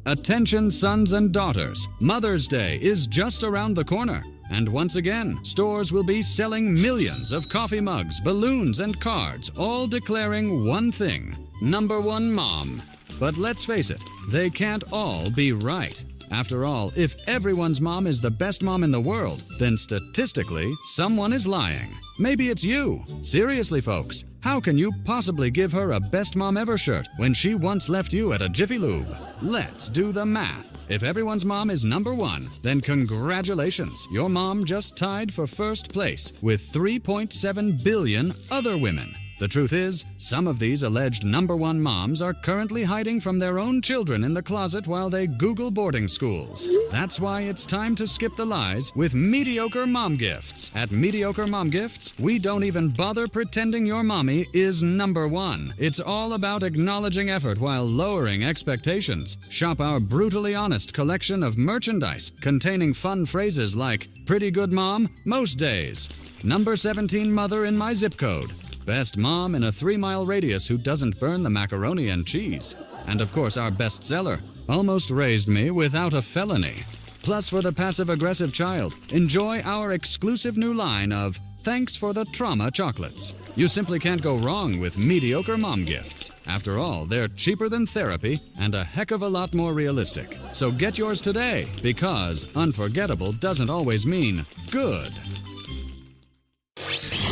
Attention sons and daughters, Mother's Day is just around the corner. And once again, stores will be selling millions of coffee mugs, balloons, and cards, all declaring one thing: number one mom. But let's face it, they can't all be right. After all, if everyone's mom is the best mom in the world, then statistically, someone is lying. Maybe it's you. Seriously, folks, how can you possibly give her a Best Mom Ever shirt when she once left you at a Jiffy Lube? Let's do the math. If everyone's mom is number one, then congratulations, your mom just tied for first place with 3.7 billion other women. The truth is, some of these alleged number one moms are currently hiding from their own children in the closet while they Google boarding schools. That's why it's time to skip the lies with mediocre mom gifts. At Mediocre Mom Gifts, we don't even bother pretending your mommy is number one. It's all about acknowledging effort while lowering expectations. Shop our brutally honest collection of merchandise containing fun phrases like "pretty good mom, most days," "number 17 mother in my zip code," "best mom in a 3-mile radius who doesn't burn the macaroni and cheese," and of course our bestseller, "Almost raised me without a felony." Plus, for the passive-aggressive child, enjoy our exclusive new line of "Thanks for the Trauma" chocolates. You simply can't go wrong with Mediocre Mom Gifts. After all, they're cheaper than therapy and a heck of a lot more realistic. So get yours today, because unforgettable doesn't always mean good.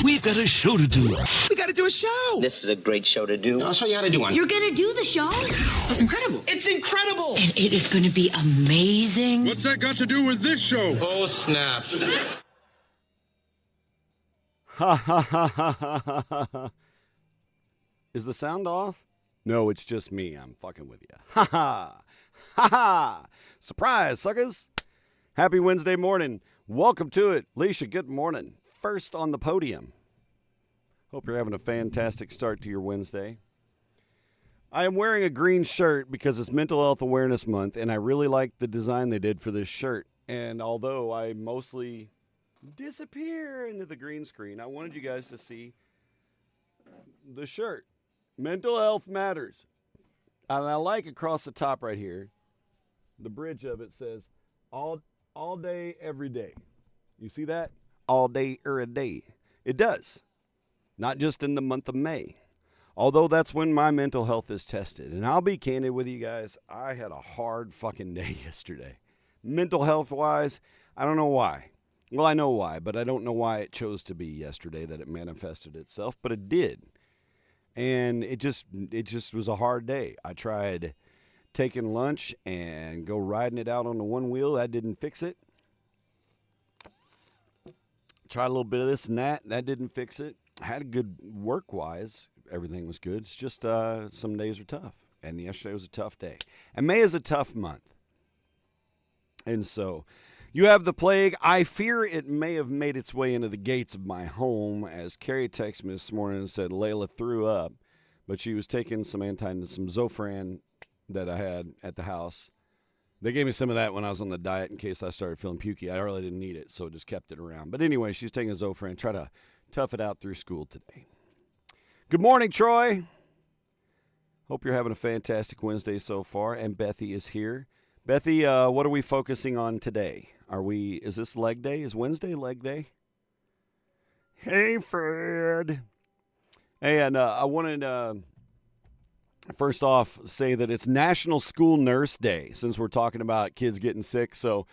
We've got a show to do. We got to do a show. This is a great show to do. I'll show you how to do one. You're going to do the show? That's incredible. It's incredible. And it is going to be amazing. What's that got to do with this show? Oh, snap. Ha ha ha ha ha ha ha. Is the sound off? No, it's just me. I'm fucking with you. Ha ha. Ha ha. Surprise, suckers. Happy Wednesday morning. Welcome to it. Leisha, good morning. First on the podium. Hope you're having a fantastic start to your Wednesday. I am wearing a green shirt because it's Mental Health Awareness Month, and I really like the design they did for this shirt. And although I mostly disappear into the green screen, I wanted you guys to see the shirt. Mental health matters. And I like across the top right here, the bridge of it says, all day, every day. You see that? All day or a day. It does. Not just in the month of May. Although that's when my mental health is tested. And I'll be candid with you guys, I had a hard fucking day yesterday. Mental health wise, I don't know why. Well, I know why, but I don't know why it chose to be yesterday that it manifested itself, but it did. And it just was a hard day. I tried taking lunch and go riding it out on the one wheel. That didn't fix it. Tried a little bit of this and that. That didn't fix it. I had a good work-wise. Everything was good. It's just some days are tough. And yesterday was a tough day. And May is a tough month. And so you have the plague. I fear it may have made its way into the gates of my home, as Carrie texted me this morning and said Layla threw up, but she was taking some some Zofran that I had at the house. They gave me some of that when I was on the diet in case I started feeling pukey. I really didn't need it, so just kept it around. But anyway, she's taking a Zofran, try to tough it out through school today. Good morning, Troy. Hope you're having a fantastic Wednesday so far, and Bethy is here. Bethy, what are we focusing on today? Is this leg day? Is Wednesday leg day? Hey, Fred. Hey, and I wanted first off say that it's National School Nurse Day, since we're talking about kids getting sick. So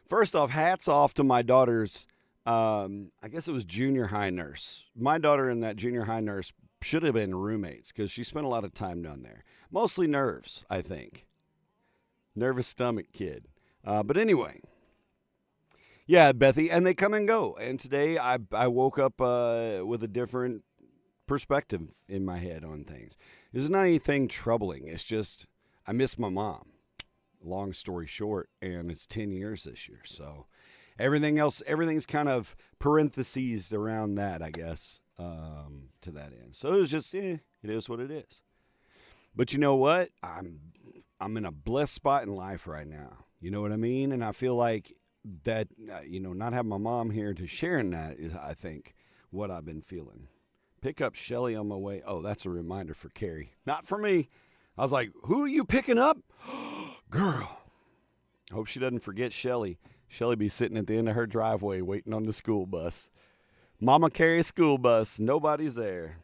first off, hats off to my daughter's, I guess it was junior high nurse. My daughter and that junior high nurse should have been roommates because she spent a lot of time down there. Mostly nerves, I think. Nervous stomach kid. But anyway. Yeah, Bethy, and they come and go. And today I woke up with a different perspective in my head on things. It's not anything troubling. It's just I miss my mom. Long story short, and it's 10 years this year. So everything's kind of parentheses around that, I guess, to that end. So it was just, it is what it is. But you know what? I'm in a blessed spot in life right now. You know what I mean? And I feel like that, not having my mom here to share in that is, I think, what I've been feeling. Pick up Shelly on my way. Oh, that's a reminder for Carrie. Not for me. I was like, who are you picking up? Girl. Hope she doesn't forget Shelly. Shelly be sitting at the end of her driveway waiting on the school bus. Mama carry school bus. Nobody's there.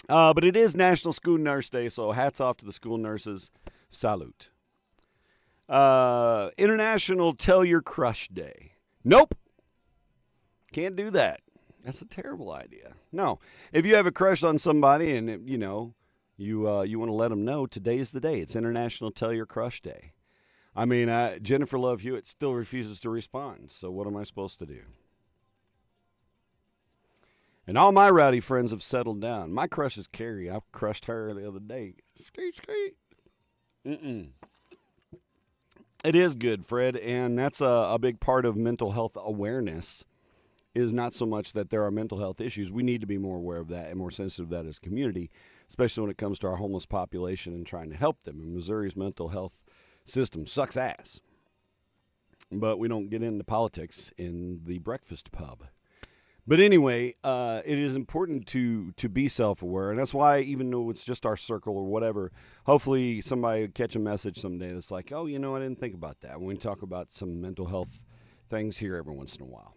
But it is National School Nurse Day, so hats off to the school nurses. Salute. International Tell Your Crush Day. Nope. Can't do that. That's a terrible idea. No. If you have a crush on somebody and, you want to let them know, today's the day. It's International Tell Your Crush Day. I mean, Jennifer Love Hewitt still refuses to respond, so what am I supposed to do? And all my rowdy friends have settled down. My crush is Carrie. I crushed her the other day. Skate. It is good, Fred, and that's a big part of mental health awareness is not so much that there are mental health issues. We need to be more aware of that and more sensitive to that as a community, especially when it comes to our homeless population and trying to help them. And Missouri's mental health system sucks ass. But we don't get into politics in the breakfast pub. But anyway, it is important to be self-aware, and that's why even though it's just our circle or whatever, hopefully somebody will catch a message someday that's like, oh, I didn't think about that. When we talk about some mental health things here every once in a while,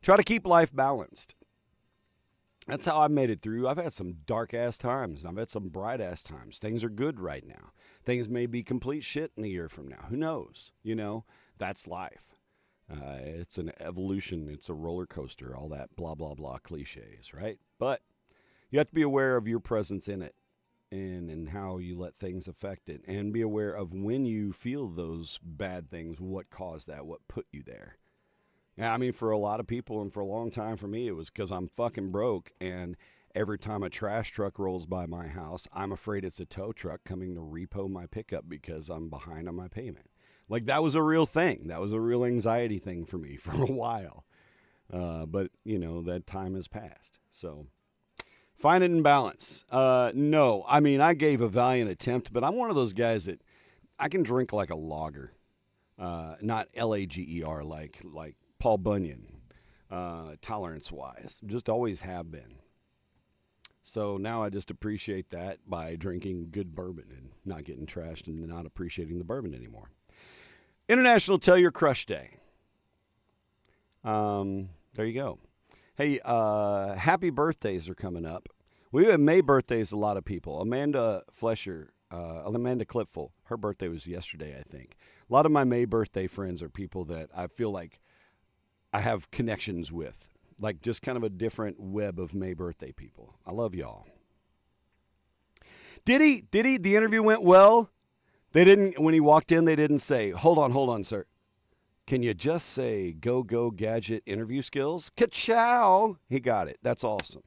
Try to keep life balanced. That's how I've made it through. I've had some dark-ass times, and I've had some bright-ass times. Things are good right now. Things may be complete shit in a year from now. Who knows? That's life. It's an evolution. It's a roller coaster, all that blah, blah, blah cliches, right? But you have to be aware of your presence in it and how you let things affect it. And be aware of when you feel those bad things, what caused that, what put you there. Yeah, I mean, for a lot of people and for a long time for me, it was because I'm fucking broke. And every time a trash truck rolls by my house, I'm afraid it's a tow truck coming to repo my pickup because I'm behind on my payment. Like, that was a real thing. That was a real anxiety thing for me for a while. But, that time has passed. So, find it in balance. No, I mean, I gave a valiant attempt, but I'm one of those guys that I can drink like a lager. Not Lager, like Paul Bunyan, tolerance-wise. Just always have been. So now I just appreciate that by drinking good bourbon and not getting trashed and not appreciating the bourbon anymore. International Tell Your Crush Day. There you go. Hey, happy birthdays are coming up. We have May birthdays, a lot of people. Amanda Clipful, her birthday was yesterday, I think. A lot of my May birthday friends are people that I feel like I have connections with. Like just kind of a different web of May birthday people. I love y'all. Did he? The interview went well? When he walked in, they didn't say, hold on, sir. Can you just say go gadget interview skills? Ka-chow! He got it. That's awesome.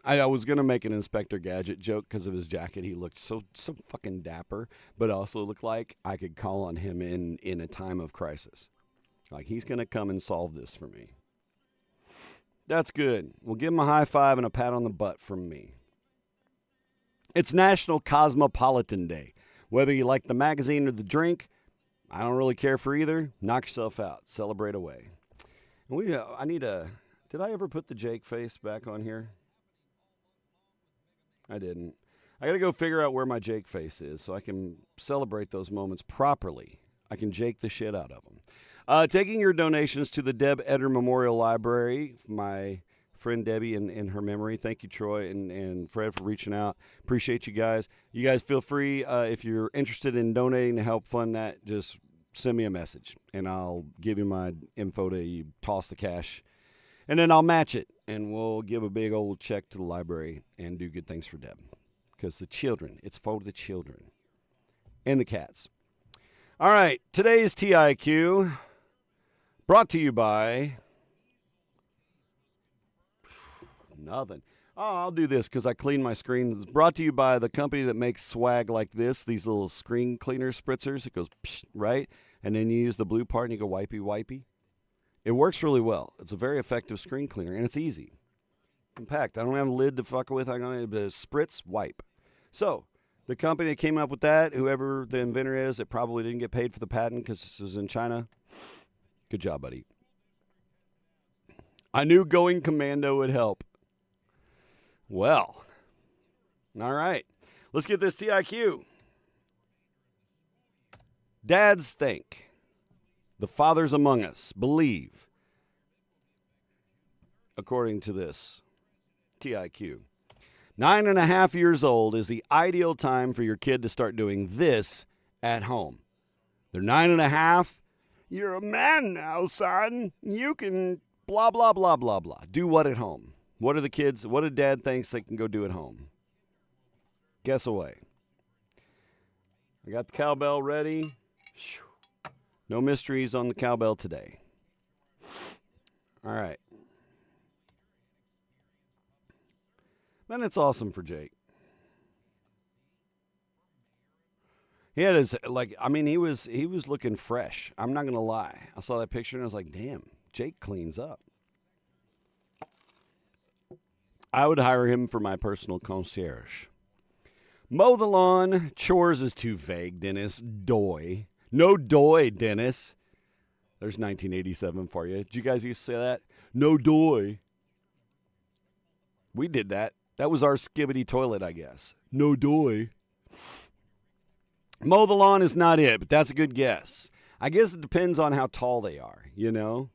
I was going to make an Inspector Gadget joke because of his jacket. He looked so fucking dapper, but also looked like I could call on him in a time of crisis. Like, he's going to come and solve this for me. That's good. We'll give him a high five and a pat on the butt from me. It's National Cosmopolitan Day. Whether you like the magazine or the drink, I don't really care for either. Knock yourself out. Celebrate away. And did I ever put the Jake face back on here? I didn't. I got to go figure out where my Jake face is so I can celebrate those moments properly. I can Jake the shit out of them. Taking your donations to the Deb Eder Memorial Library, my friend Debbie in her memory. Thank you, Troy and Fred, for reaching out. Appreciate you guys. You guys feel free, if you're interested in donating to help fund that, just send me a message, and I'll give you my info to you toss the cash, and then I'll match it, and we'll give a big old check to the library and do good things for Deb. Because the children, it's for the children and the cats. All right, today's TIQ brought to you by... Nothing. Oh, I'll do this because I clean my screen. It's brought to you by the company that makes swag like this, these little screen cleaner spritzers. It goes, psh, right? And then you use the blue part and you go wipey. It works really well. It's a very effective screen cleaner, and it's easy. Compact. I don't have a lid to fuck with. I'm going to spritz, wipe. So, the company that came up with that, whoever the inventor is, it probably didn't get paid for the patent because this was in China. Good job, buddy. I knew going commando would help. Well, all right. Let's get this TIQ. Dads think, the fathers among us believe, according to this TIQ, 9.5 years old is the ideal time for your kid to start doing this at home. They're 9.5. You're a man now, son. You can blah, blah, blah, blah, blah. Do what at home? What are the kids, what do dad thinks they can go do at home? Guess away. I got the cowbell ready. No mysteries on the cowbell today. All right. Then it's awesome for Jake. He had his, he was looking fresh. I'm not going to lie. I saw that picture and I was like, damn, Jake cleans up. I would hire him for my personal concierge. Mow the lawn. Chores is too vague, Dennis. Doy. No doy, Dennis. There's 1987 for you. Did you guys used to say that? No doy. We did that. That was our skibbity toilet, I guess. No doy. Mow the lawn is not it, but that's a good guess. I guess it depends on how tall they are, you know?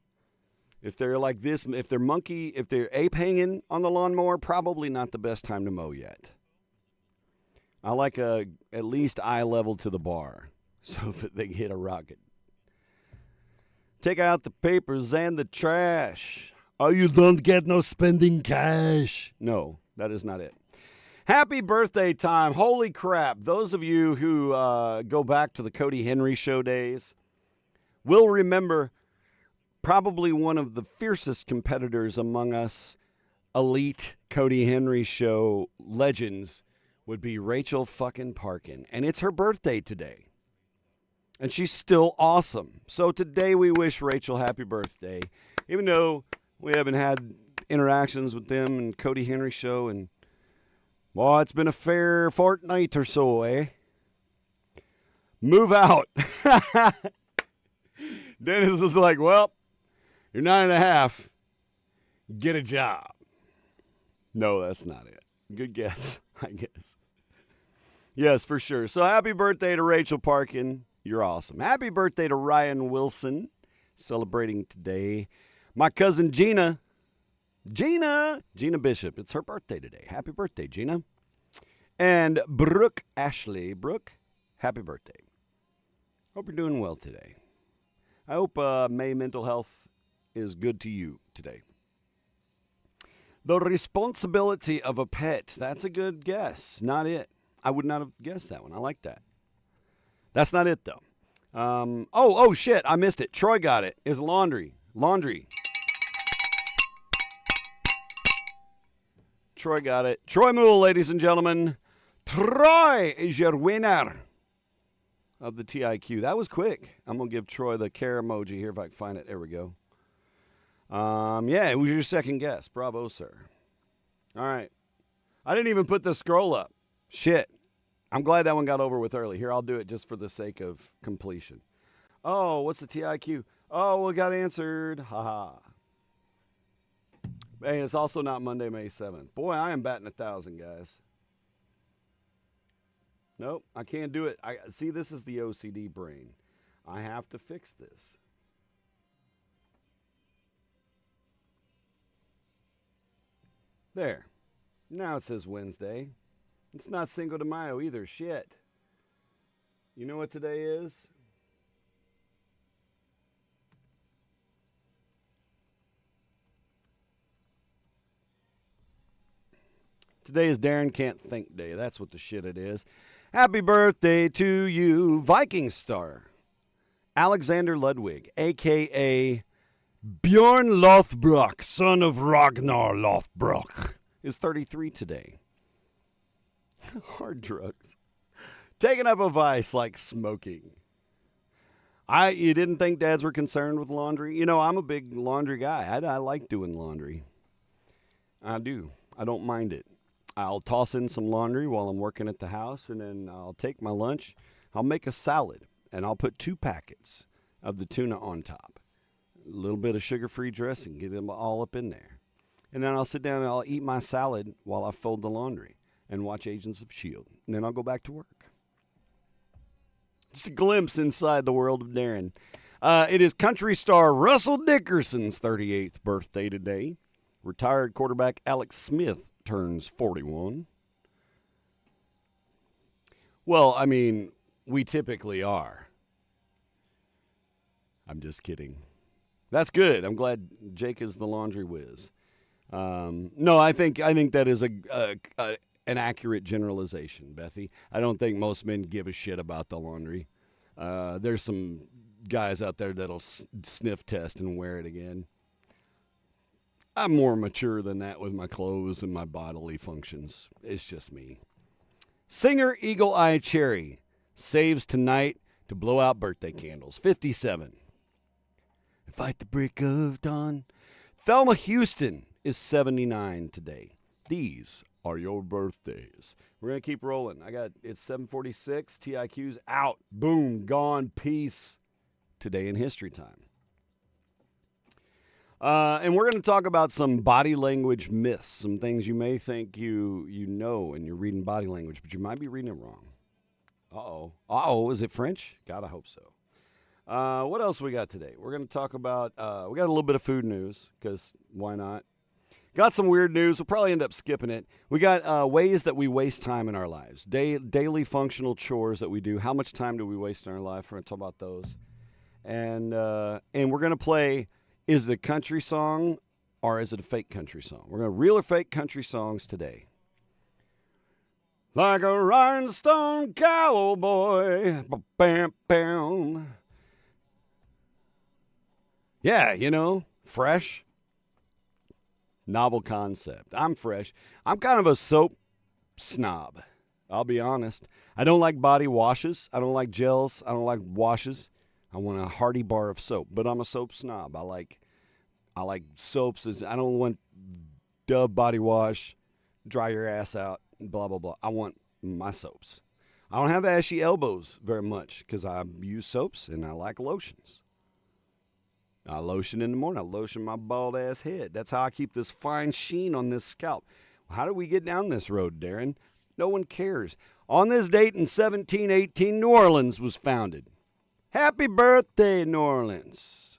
If they're like this, if they're ape hanging on the lawnmower, probably not the best time to mow yet. I like at least eye level to the bar, so if they hit a rocket. Take out the papers and the trash. Oh, you don't get no spending cash. No, that is not it. Happy birthday time. Holy crap. Those of you who go back to the Cody Henry show days will remember probably one of the fiercest competitors among us elite Cody Henry show legends would be Rachel fucking Parkin. And it's her birthday today. And she's still awesome. So today we wish Rachel happy birthday. Even though we haven't had interactions with them and Cody Henry show and well, it's been a fair fortnight or so, eh? Move out. Dennis is like, well, you're 9.5. Get a job. No, that's not it. Good guess, I guess. Yes, for sure. So happy birthday to Rachel Parkin. You're awesome. Happy birthday to Ryan Wilson, celebrating today. My cousin Gina Bishop. It's her birthday today. Happy birthday, Gina. And Brooke Ashley. Brooke, happy birthday. Hope you're doing well today. I hope May mental health is good to you today. The responsibility of a pet. That's a good guess. Not it. I would not have guessed that one. I like that. That's not it, though. Oh, shit. I missed it. Troy got it. Is laundry. Laundry. Troy got it. Troy Moole, ladies and gentlemen. Troy is your winner of the TIQ. That was quick. I'm going to give Troy the care emoji here if I can find it. There we go. Yeah, it was your second guess. Bravo, sir. All right. I didn't even put the scroll up. Shit. I'm glad that one got over with early. Here, I'll do it just for the sake of completion. Oh, what's the TIQ? Oh, well, it got answered. Ha-ha. Hey, it's also not Monday, May 7th. Boy, I am batting 1,000, guys. Nope, I can't do it. See, this is the OCD brain. I have to fix this. There. Now it says Wednesday. It's not Cinco de Mayo either. Shit. You know what today is? Today is Darren Can't Think Day. That's what the shit it is. Happy birthday to you, Viking star. Alexander Ludwig, a.k.a. Bjorn Lothbrok, son of Ragnar Lothbrok, is 33 today. Hard drugs. Taking up a vice like smoking. You didn't think dads were concerned with laundry? You know, I'm a big laundry guy. I like doing laundry. I do. I don't mind it. I'll toss in some laundry while I'm working at the house, and then I'll take my lunch. I'll make a salad, and I'll put 2 packets of the tuna on top. A little bit of sugar-free dressing, get them all up in there. And then I'll sit down and I'll eat my salad while I fold the laundry and watch Agents of S.H.I.E.L.D. And then I'll go back to work. Just a glimpse inside the world of Darren. It is country star Russell Dickerson's 38th birthday today. Retired quarterback Alex Smith turns 41. Well, I mean, we typically are. I'm just kidding. That's good. I'm glad Jake is the laundry whiz. No, I think that is an accurate generalization, Bethy. I don't think most men give a shit about the laundry. There's some guys out there that'll sniff test and wear it again. I'm more mature than that with my clothes and my bodily functions. It's just me. Singer Eagle Eye Cherry saves tonight to blow out birthday candles. 57. Fight the break of dawn. Thelma Houston is 79 today. These are your birthdays. We're going to keep rolling. It's 7:46. TIQ's out. Boom. Gone. Peace. Today in history time. And we're going to talk about some body language myths, some things you may think you know and you're reading body language, but you might be reading it wrong. Uh-oh. Is it French? God, I hope so. What else we got today? We're going to talk about, we got a little bit of food news, because why not? Got some weird news. We'll probably end up skipping it. We got ways that we waste time in our lives. Daily functional chores that we do. How much time do we waste in our life? We're going to talk about those. And we're going to play, is it a country song or is it a fake country song? We're going to real or fake country songs today. Like a rhinestone cowboy. Bam, bam. Yeah, fresh. Novel concept. I'm fresh. I'm kind of a soap snob. I'll be honest. I don't like body washes. I don't like gels. I don't like washes. I want a hearty bar of soap, but I'm a soap snob. I like soaps. I don't want Dove body wash, dry your ass out, blah, blah, blah. I want my soaps. I don't have ashy elbows very much because I use soaps and I like lotions. I lotion in the morning. I lotion my bald ass head. That's how I keep this fine sheen on this scalp. How do we get down this road, Darren? No one cares. On this date in 1718, New Orleans was founded. Happy birthday, New Orleans.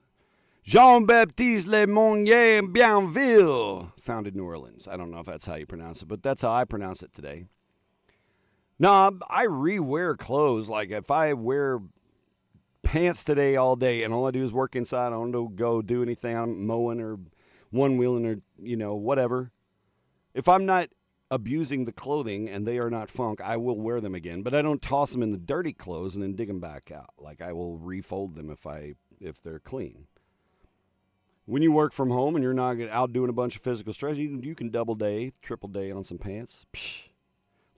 Jean-Baptiste Le Monnier and Bienville founded New Orleans. I don't know if that's how you pronounce it, but that's how I pronounce it today. No, I re-wear clothes. Like if I wear pants today all day and all I do is work inside, I don't go do anything. I'm mowing or one-wheeling or, whatever. If I'm not abusing the clothing and they are not funk, I will wear them again. But I don't toss them in the dirty clothes and then dig them back out. Like I will refold them if they're clean. When you work from home and you're not out doing a bunch of physical stress, you can double day, triple day on some pants. Psh,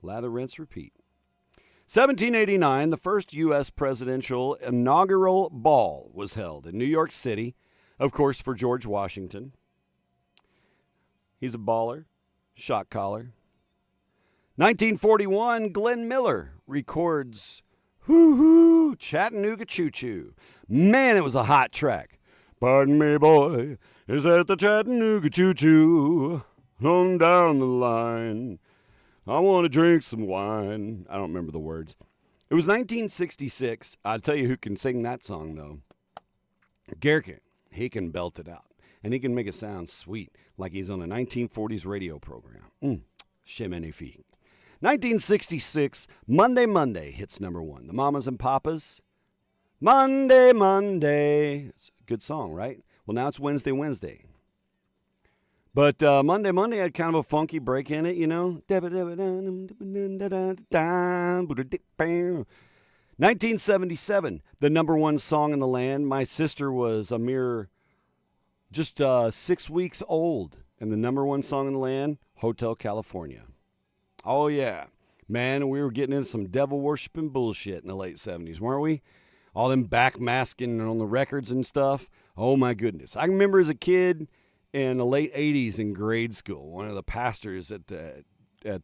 lather, rinse, repeat. 1789, the first U.S. presidential inaugural ball was held in New York City, of course, for George Washington. He's a baller, shot caller. 1941, Glenn Miller records Hoo-Hoo, Chattanooga Choo-Choo. Man, it was a hot track. Pardon me, boy, is that the Chattanooga Choo-Choo? On down the line. I want to drink some wine. I don't remember the words. It was 1966. I'll tell you who can sing that song, though. Gerke. He can belt it out. And he can make it sound sweet, like he's on a 1940s radio program. Chemini fille. 1966, Monday, Monday hits number one. The Mamas and Papas. Monday, Monday. It's a good song, right? Well, now it's Wednesday, Wednesday. But Monday, Monday had kind of a funky break in it, 1977, the number one song in the land. My sister was a mere just 6 weeks old. And the number one song in the land, Hotel California. Oh, yeah. Man, we were getting into some devil-worshipping bullshit in the late 70s, weren't we? All them backmasking on the records and stuff. Oh, my goodness. I remember as a kid in the late 80s in grade school, one of the pastors at the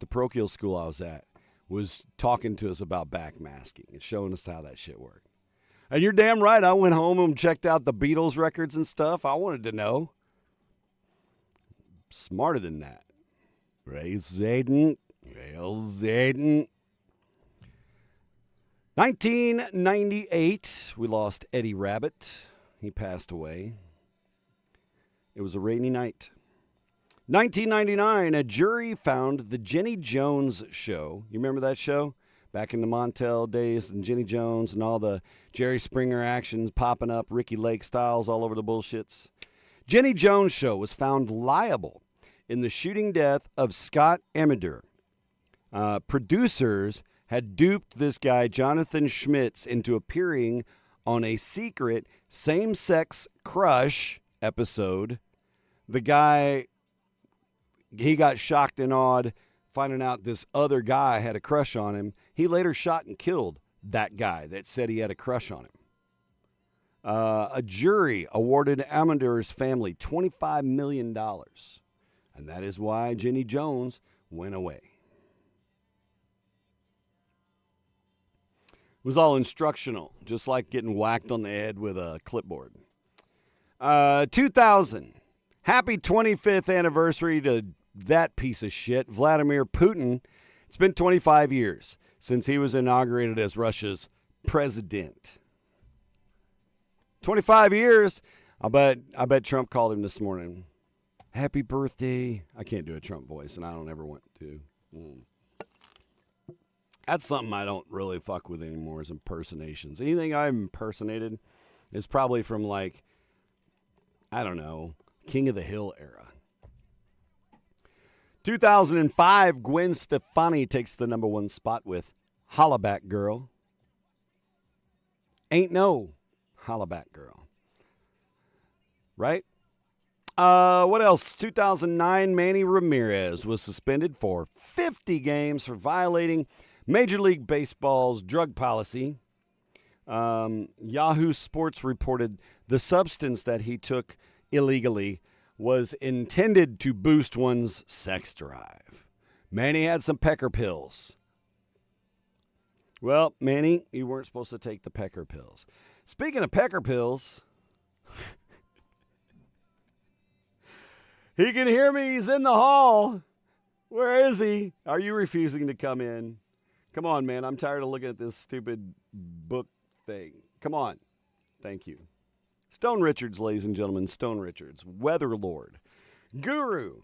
parochial school I was at was talking to us about backmasking and showing us how that shit worked. And you're damn right, I went home and checked out the Beatles records and stuff. I wanted to know. Smarter than that. Ray Zayden. 1998, we lost Eddie Rabbit. He passed away. It was a rainy night. 1999, a jury found the Jenny Jones Show. You remember that show? Back in the Montel days and Jenny Jones and all the Jerry Springer actions popping up, Ricky Lake styles all over the bullshits. Jenny Jones Show was found liable in the shooting death of Scott Emider. Producers had duped this guy, Jonathan Schmitz, into appearing on a secret same-sex crush episode. The guy, he got shocked and awed finding out this other guy had a crush on him. He later shot and killed that guy that said he had a crush on him. A jury awarded Emider's family $25 million. And that is why Jenny Jones went away. It was all instructional, just like getting whacked on the head with a clipboard. 2000. Happy 25th anniversary to that piece of shit, Vladimir Putin. It's been 25 years since he was inaugurated as Russia's president. 25 years. I bet Trump called him this morning. Happy birthday. I can't do a Trump voice, and I don't ever want to. That's something I don't really fuck with anymore is impersonations. Anything I've impersonated is probably from like, I don't know, King of the Hill era. 2005, Gwen Stefani takes the number one spot with Hollaback Girl. Ain't no Hollaback Girl. Right? What else? 2009, Manny Ramirez was suspended for 50 games for violating Major League Baseball's drug policy. Yahoo Sports reported the substance that he took illegally was intended to boost one's sex drive. Manny had some pecker pills. Well, Manny, you weren't supposed to take the pecker pills. Speaking of pecker pills, he can hear me. He's in the hall. Where is he? Are you refusing to come in? Come on, man. I'm tired of looking at this stupid book thing. Come on. Thank you. Stone Richards, ladies and gentlemen. Stone Richards. Weather Lord. Guru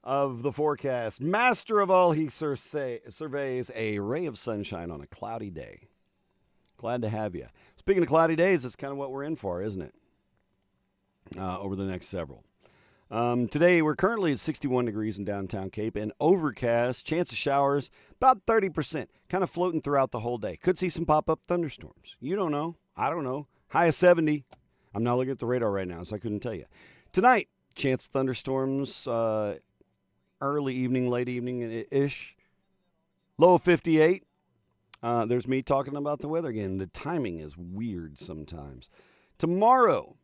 of the forecast. Master of all he surveys a ray of sunshine on a cloudy day. Glad to have you. Speaking of cloudy days, that's kind of what we're in for, isn't it? Over the next several. Today, we're currently at 61 degrees in downtown Cape and overcast. Chance of showers, about 30%. Kind of floating throughout the whole day. Could see some pop-up thunderstorms. You don't know. I don't know. High of 70. I'm not looking at the radar right now, so I couldn't tell you. Tonight, chance of thunderstorms, early evening, late evening-ish. Low of 58. There's me talking about the weather again. The timing is weird sometimes. Tomorrow,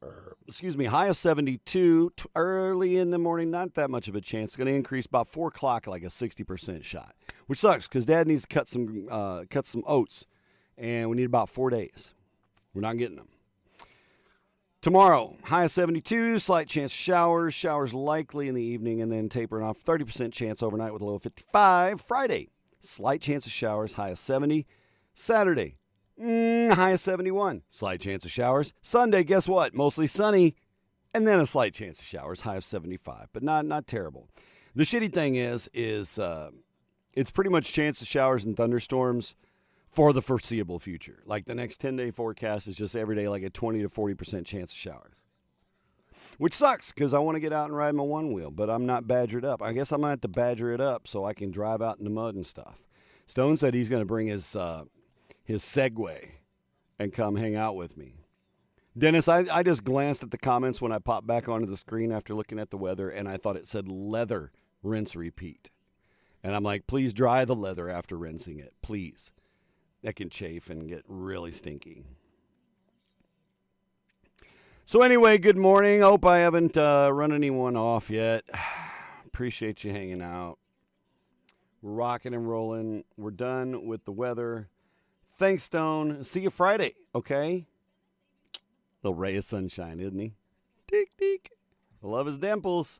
high of 72, early in the morning, not that much of a chance. It's going to increase about 4 o'clock, like a 60% shot, which sucks because Dad needs to cut some oats, and we need about 4 days. We're not getting them. Tomorrow, high of 72, slight chance of showers. Showers likely in the evening and then tapering off. 30% chance overnight with a low of 55. Friday, slight chance of showers, high of 70. Saturday, high of 71. Slight chance of showers. Sunday, guess what? Mostly sunny and then a slight chance of showers, high of 75. But not terrible. The shitty thing is it's pretty much chance of showers and thunderstorms for the foreseeable future. Like the next 10-day forecast is just every day like a 20 to 40% chance of showers. Which sucks because I want to get out and ride my one wheel, but I'm not badgered up. I guess I'm going to have to badger it up so I can drive out in the mud and stuff. Stone said he's going to bring his Segway and come hang out with me. Dennis, I just glanced at the comments when I popped back onto the screen after looking at the weather, and I thought it said leather, rinse, repeat. And I'm like, please dry the leather after rinsing it, please. That can chafe and get really stinky. So anyway, good morning. Hope I haven't run anyone off yet. Appreciate you hanging out. We're rocking and rolling. We're done with the weather. Thanks, Stone. See you Friday, okay? Little ray of sunshine, isn't he? Tick, tick. I love his dimples.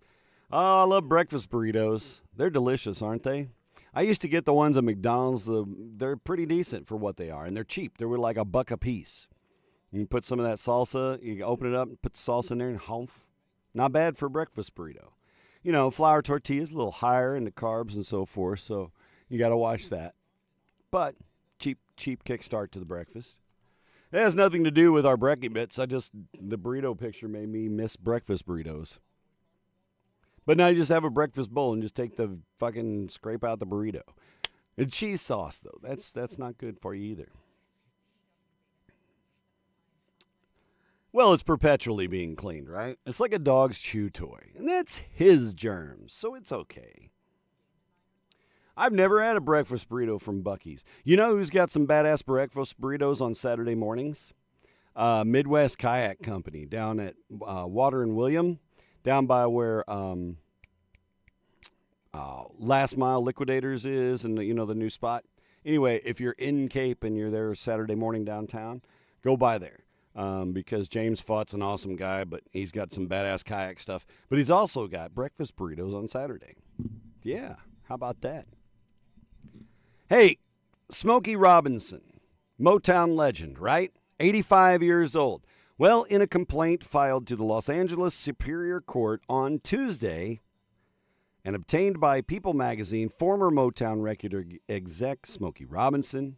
Oh, I love breakfast burritos. They're delicious, aren't they? I used to get the ones at McDonald's. They're pretty decent for what they are, and they're cheap. They were like $1 a piece. You can put some of that salsa. You can open it up and put the salsa in there and humph. Not bad for a breakfast burrito. You know, flour tortillas a little higher in the carbs and so forth, so you got to watch that. But cheap kickstart to the breakfast. It has nothing to do with our brekkie bits. The burrito picture made me miss breakfast burritos. But now you just have a breakfast bowl and just take the fucking scrape out the burrito. And cheese sauce, though, that's not good for you either. Well, it's perpetually being cleaned, right? It's like a dog's chew toy, and that's his germs, so it's okay. I've never had a breakfast burrito from Buc-ee's. You know who's got some badass breakfast burritos on Saturday mornings? Midwest Kayak Company down at Water and William, down by where Last Mile Liquidators is, and the new spot. Anyway, if you're in Cape and you're there Saturday morning downtown, go by there. Because James Fought's an awesome guy, but he's got some badass kayak stuff. But he's also got breakfast burritos on Saturday. Yeah, how about that? Hey, Smokey Robinson, Motown legend, right? 85 years old. Well, in a complaint filed to the Los Angeles Superior Court on Tuesday and obtained by People magazine, former Motown record exec Smokey Robinson,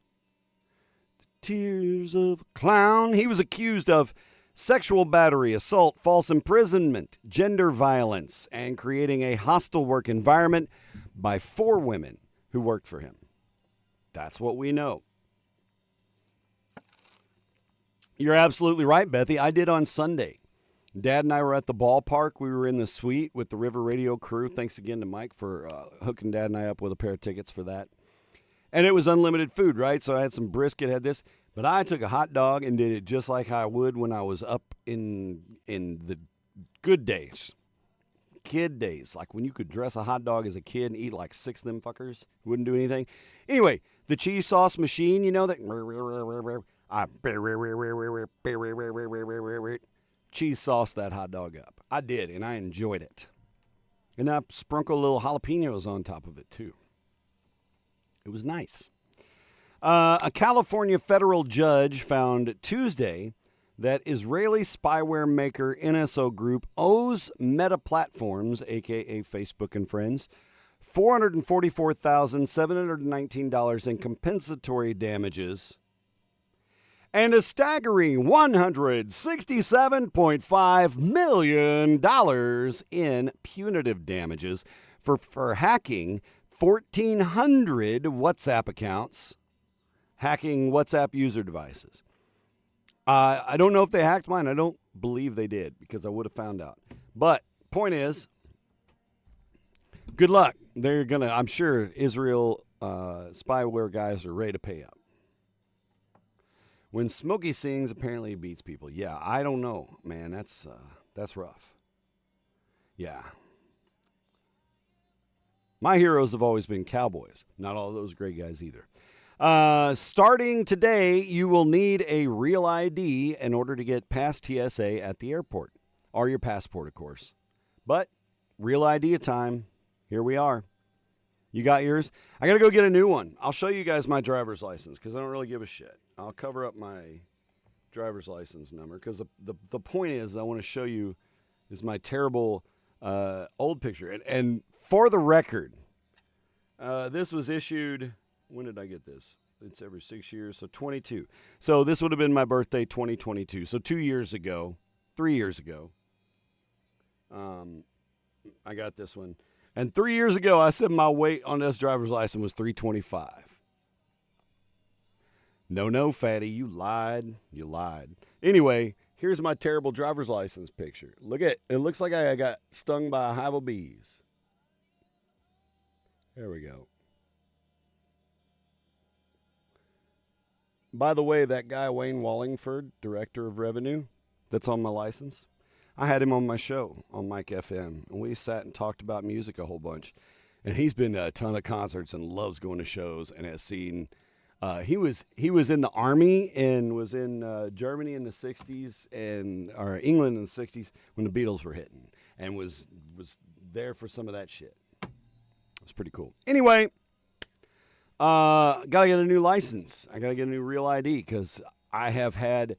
tears of a clown. He was accused of sexual battery, assault, false imprisonment, gender violence, and creating a hostile work environment by 4 women who worked for him. That's what we know. You're absolutely right, Bethy. I did on Sunday. Dad and I were at the ballpark. We were in the suite with the River Radio crew. Thanks again to Mike for hooking Dad and I up with a pair of tickets for that. And it was unlimited food, right? So I had some brisket, had this. But I took a hot dog and did it just like I would when I was up in the good days. Kid days. Like when you could dress a hot dog as a kid and eat like 6 of them fuckers. Wouldn't do anything. Anyway, the cheese sauce machine, you know that? Cheese sauce that hot dog up. I did, and I enjoyed it. And I sprinkled little jalapenos on top of it, too. It was nice. A California federal judge found Tuesday that Israeli spyware maker NSO Group owes Meta Platforms, a.k.a. Facebook and Friends, $444,719 in compensatory damages and a staggering $167.5 million in punitive damages for hacking 1,400 WhatsApp accounts, hacking WhatsApp user devices. I don't know if they hacked mine. I don't believe they did because I would have found out. But point is, good luck. They're going to, I'm sure Israel spyware guys are ready to pay up. When Smokey sings, apparently he beats people. Yeah, I don't know, man. That's rough. Yeah. My heroes have always been cowboys. Not all those great guys either. Starting today, you will need a real ID in order to get past TSA at the airport. Or your passport, of course. But real ID time. Here we are. You got yours? I got to go get a new one. I'll show you guys my driver's license because I don't really give a shit. I'll cover up my driver's license number because the point is I want to show you is my terrible old picture. And for the record, this was issued, when did I get this? It's every 6 years, so 22. So this would have been my birthday, 2022. So 2 years ago, 3 years ago, I got this one. And 3 years ago, I said my weight on this driver's license was 325. No, fatty, you lied. You lied. Anyway, here's my terrible driver's license picture. Look at it. It looks like I got stung by a hive of bees. There we go. By the way, that guy, Wayne Wallingford, Director of Revenue, that's on my license, I had him on my show on Mike FM, and we sat and talked about music a whole bunch. And he's been to a ton of concerts and loves going to shows and has seen. He was in the Army and was in Germany in the 60s or England in the 60s when the Beatles were hitting and was there for some of that shit. It was pretty cool. Anyway, Gotta get a new license. I gotta get a new real ID because I have had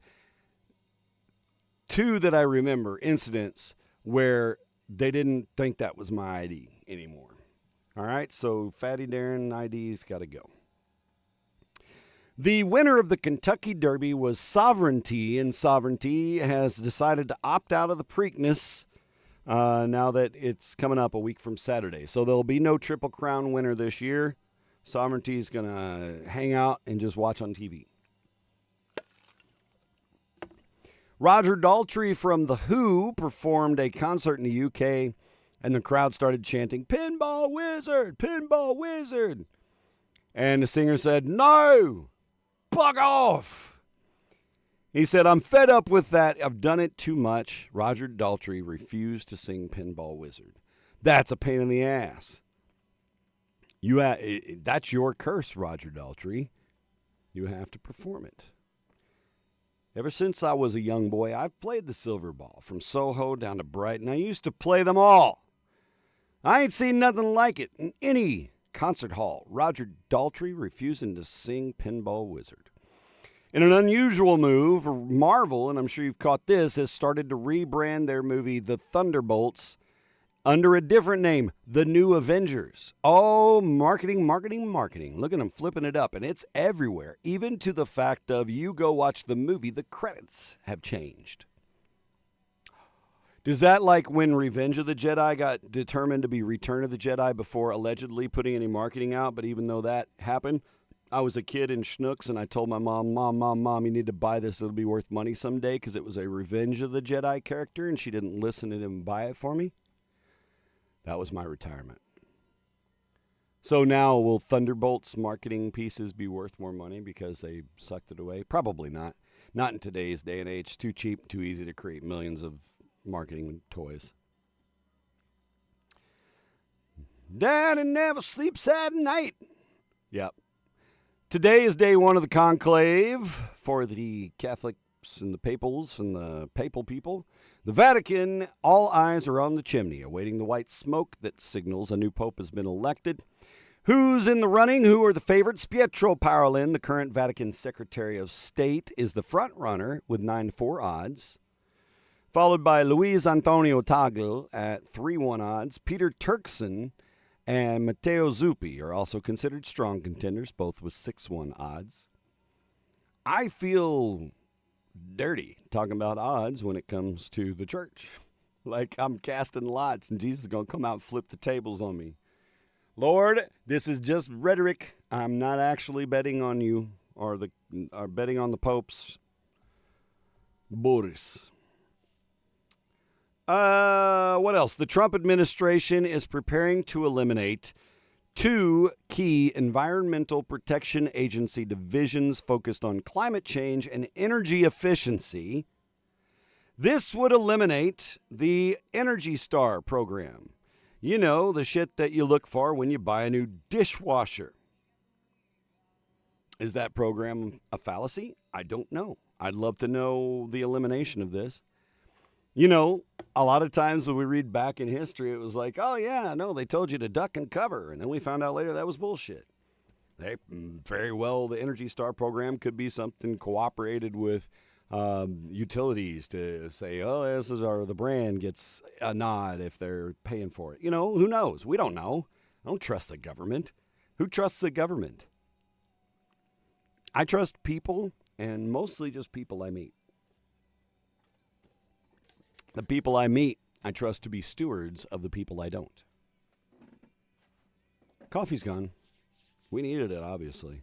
2 that I remember incidents where they didn't think that was my ID anymore. All right, so Fatty Darren ID's got to go. The winner of the Kentucky Derby was Sovereignty, and Sovereignty has decided to opt out of the Preakness now that it's coming up a week from Saturday. So there'll be no Triple Crown winner this year. Sovereignty is going to hang out and just watch on TV. Roger Daltrey from The Who performed a concert in the UK, and the crowd started chanting, "Pinball Wizard! Pinball Wizard!" And the singer said, "No! Bug off!" He said, "I'm fed up with that. I've done it too much." Roger Daltrey refused to sing Pinball Wizard. That's a pain in the ass. That's your curse, Roger Daltrey. You have to perform it. Ever since I was a young boy, I've played the silver ball from Soho down to Brighton. I used to play them all. I ain't seen nothing like it in any concert hall. Roger Daltrey refusing to sing Pinball Wizard. In an unusual move, Marvel, and I'm sure you've caught this, has started to rebrand their movie The Thunderbolts under a different name, The New Avengers. Oh, marketing, marketing, marketing. Look at them flipping it up, and it's everywhere, even to the fact of you go watch the movie, the credits have changed. Is that like when Revenge of the Jedi got determined to be Return of the Jedi before allegedly putting any marketing out? But even though that happened, I was a kid in Schnucks, and I told my mom, you need to buy this. It'll be worth money someday, because it was a Revenge of the Jedi character, and she didn't listen and didn't buy it for me. That was my retirement. So now, will Thunderbolt's marketing pieces be worth more money because they sucked it away? Probably not. Not in today's day and age. Too cheap, too easy to create millions of marketing toys. Daddy never sleeps at night. Yep. Today is day 1 of the conclave for the Catholics and the Papals and the Papal people. The Vatican, all eyes are on the chimney, awaiting the white smoke that signals a new pope has been elected. Who's in the running? Who are the favorites? Pietro Parolin, the current Vatican Secretary of State, is the front runner with 9-4 odds, followed by Luis Antonio Tagle at 3-1 odds. Peter Turkson and Matteo Zuppi are also considered strong contenders, both with 6-1 odds. I feel dirty talking about odds when it comes to the church. Like I'm casting lots and Jesus is going to come out and flip the tables on me. Lord, this is just rhetoric. I'm not actually betting on you or betting on the popes. Boris. What else? The Trump administration is preparing to eliminate 2 key Environmental Protection Agency divisions focused on climate change and energy efficiency. This would eliminate the Energy Star program. You know, the shit that you look for when you buy a new dishwasher. Is that program a fallacy? I don't know. I'd love to know the elimination of this. You know, a lot of times when we read back in history, it was like, oh, yeah, no, they told you to duck and cover. And then we found out later that was bullshit. Very well, the Energy Star program could be something cooperated with utilities to say, oh, this is the brand gets a nod if they're paying for it. You know, who knows? We don't know. I don't trust the government. Who trusts the government? I trust people, and mostly just people I meet. The people I meet, I trust to be stewards of the people I don't. Coffee's gone. We needed it, obviously.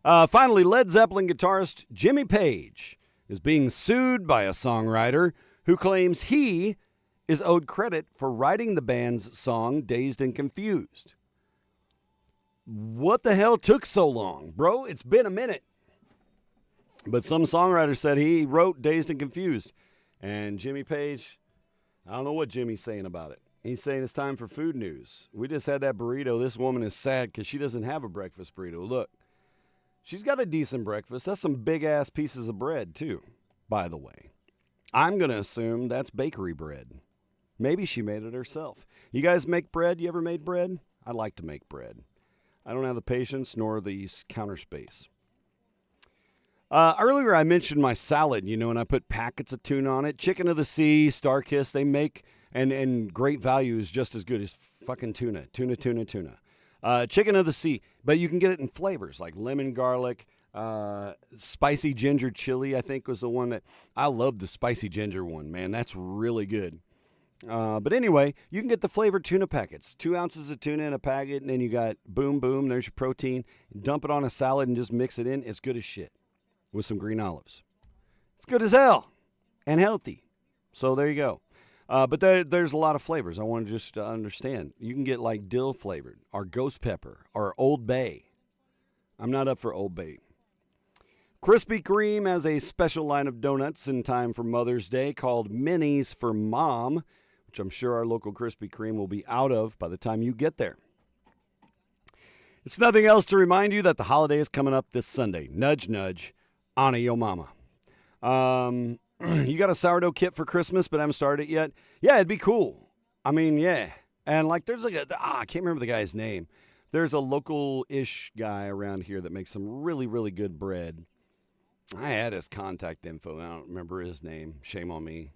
Finally, Led Zeppelin guitarist Jimmy Page is being sued by a songwriter who claims he is owed credit for writing the band's song Dazed and Confused. What the hell took so long, bro? It's been a minute. But some songwriter said he wrote Dazed and Confused. And Jimmy Page, I don't know what Jimmy's saying about it. He's saying it's time for food news. We just had that burrito. This woman is sad because she doesn't have a breakfast burrito. Look, she's got a decent breakfast. That's some big-ass pieces of bread, too, by the way. I'm going to assume that's bakery bread. Maybe she made it herself. You guys make bread? You ever made bread? I like to make bread. I don't have the patience nor the counter space. Earlier I mentioned my salad, and I put packets of tuna on it. Chicken of the Sea, Starkiss, they make, and great value is just as good as fucking tuna. Tuna. Chicken of the Sea, but you can get it in flavors like lemon garlic, spicy ginger chili, I think was the one that, I love the spicy ginger one, man. That's really good. But anyway, you can get the flavored tuna packets. 2 ounces of tuna in a packet, and then you got boom, there's your protein. Dump it on a salad and just mix it in. It's good as shit with some green olives. It's good as hell and healthy. So there you go. But there's a lot of flavors. I want to just understand. You can get like dill flavored or ghost pepper or Old Bay. I'm not up for Old Bay. Krispy Kreme has a special line of donuts in time for Mother's Day called Minis for Mom, which I'm sure our local Krispy Kreme will be out of by the time you get there. It's nothing else to remind you that the holiday is coming up this Sunday. Nudge, nudge, honor your mama. You got a sourdough kit for Christmas, but haven't started it yet? Yeah, it'd be cool. I mean, yeah. And like there's like I can't remember the guy's name. There's a local-ish guy around here that makes some really, really good bread. I had his contact info. I don't remember his name. Shame on me.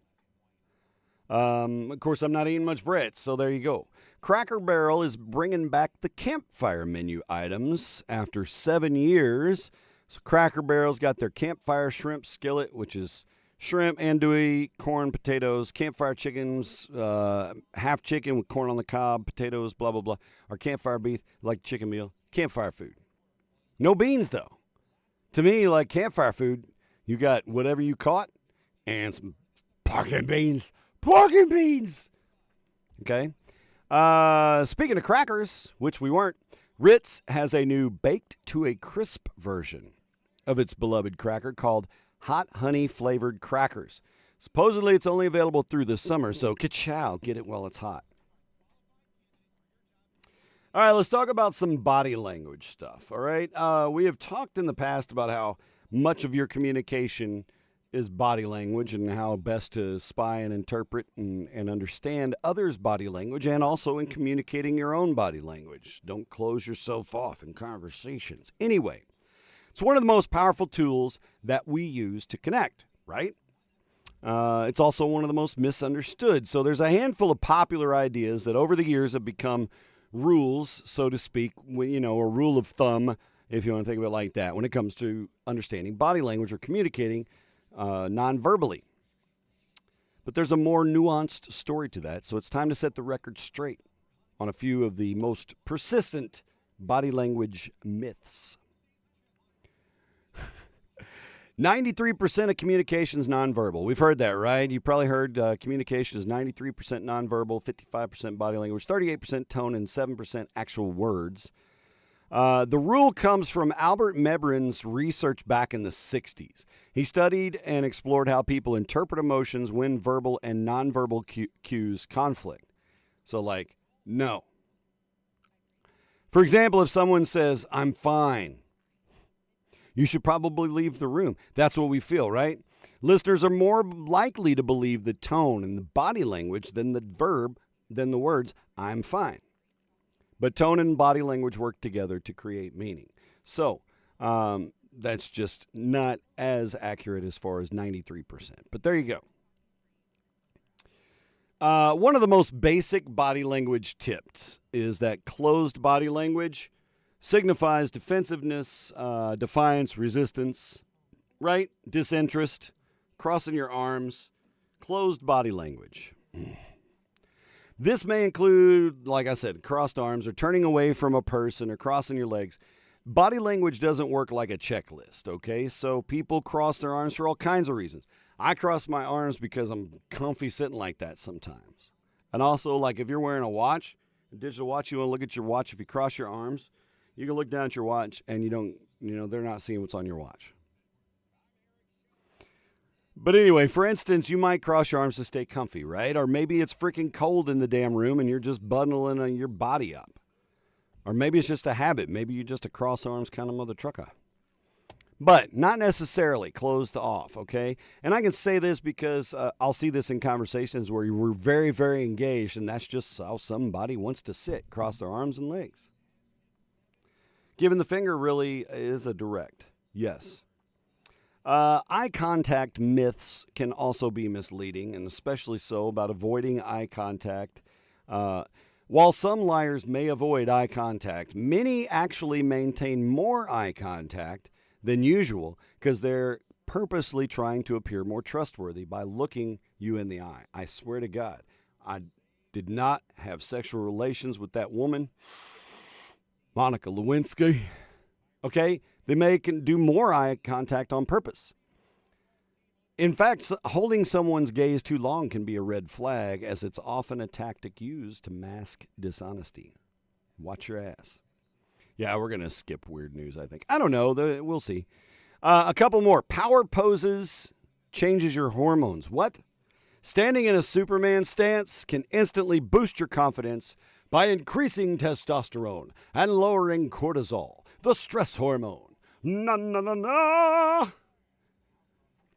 Of course, I'm not eating much bread, so there you go. Cracker Barrel is bringing back the campfire menu items after 7 years. So Cracker Barrel's got their campfire shrimp skillet, which is shrimp, andouille, corn, potatoes, campfire chickens, half chicken with corn on the cob, potatoes, blah, blah, blah. Or campfire beef, like chicken meal. Campfire food. No beans, though. To me, like campfire food, you got whatever you caught and some pork and beans. Pork and beans! Okay. Speaking of crackers, which we weren't, Ritz has a new baked to a crisp version of its beloved cracker called Hot Honey Flavored Crackers. Supposedly, it's only available through the summer, so ka-chow, get it while it's hot. All right, let's talk about some body language stuff, all right? We have talked in the past about how much of your communication is body language and how best to spy and interpret and understand others' body language, and also in communicating your own body language. Don't close yourself off in conversations. Anyway, it's one of the most powerful tools that we use to connect, right? It's also one of the most misunderstood. So there's a handful of popular ideas that over the years have become rules, so to speak, a rule of thumb, if you want to think of it like that, when it comes to understanding body language or communicating non-verbally. But there's a more nuanced story to that, so it's time to set the record straight on a few of the most persistent body language myths. 93% of communication is nonverbal. We've heard that, right? You probably heard communication is 93% nonverbal, 55% body language, 38% tone, and 7% actual words. The rule comes from Albert Mebrin's research back in the 60s. He studied and explored how people interpret emotions when verbal and nonverbal cues conflict. So like, no. For example, if someone says, I'm fine, you should probably leave the room. That's what we feel, right? Listeners are more likely to believe the tone and the body language than the words, I'm fine. But tone and body language work together to create meaning. So that's just not as accurate as far as 93%. But there you go. One of the most basic body language tips is that closed body language signifies defensiveness, defiance, resistance, right? Disinterest, crossing your arms, closed body language. This may include, like I said, crossed arms or turning away from a person or crossing your legs. Body language doesn't work like a checklist, okay? So people cross their arms for all kinds of reasons. I cross my arms because I'm comfy sitting like that sometimes. And also, like if you're wearing a watch, a digital watch, you want to look at your watch. If you cross your arms, you can look down at your watch and they're not seeing what's on your watch. But anyway, for instance, you might cross your arms to stay comfy, right? Or maybe it's freaking cold in the damn room and you're just bundling your body up. Or maybe it's just a habit. Maybe you're just a cross arms kind of mother trucker. But not necessarily closed off, okay? And I can say this because I'll see this in conversations where we're very, very engaged, and that's just how somebody wants to sit, cross their arms and legs. Giving the finger really is a direct yes. Eye contact myths can also be misleading, and especially so about avoiding eye contact. While some liars may avoid eye contact, many actually maintain more eye contact than usual because they're purposely trying to appear more trustworthy by looking you in the eye. I swear to God, I did not have sexual relations with that woman, Monica Lewinsky. Okay? They may do more eye contact on purpose. In fact, holding someone's gaze too long can be a red flag, as it's often a tactic used to mask dishonesty. Watch your ass. Yeah, we're going to skip weird news, I think. I don't know. We'll see. A couple more. Power poses changes your hormones. What? Standing in a Superman stance can instantly boost your confidence by increasing testosterone and lowering cortisol, the stress hormone. No.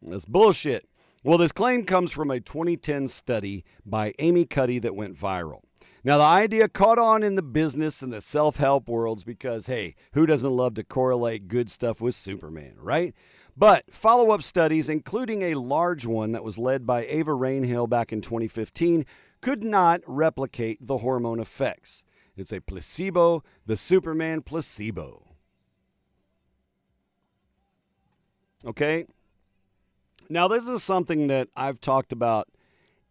That's bullshit. Well, this claim comes from a 2010 study by Amy Cuddy that went viral. Now, the idea caught on in the business and the self-help worlds because, hey, who doesn't love to correlate good stuff with Superman, right? But follow-up studies, including a large one that was led by Ava Rainhill back in 2015, could not replicate the hormone effects. It's a placebo, the Superman placebo. Okay? Now, this is something that I've talked about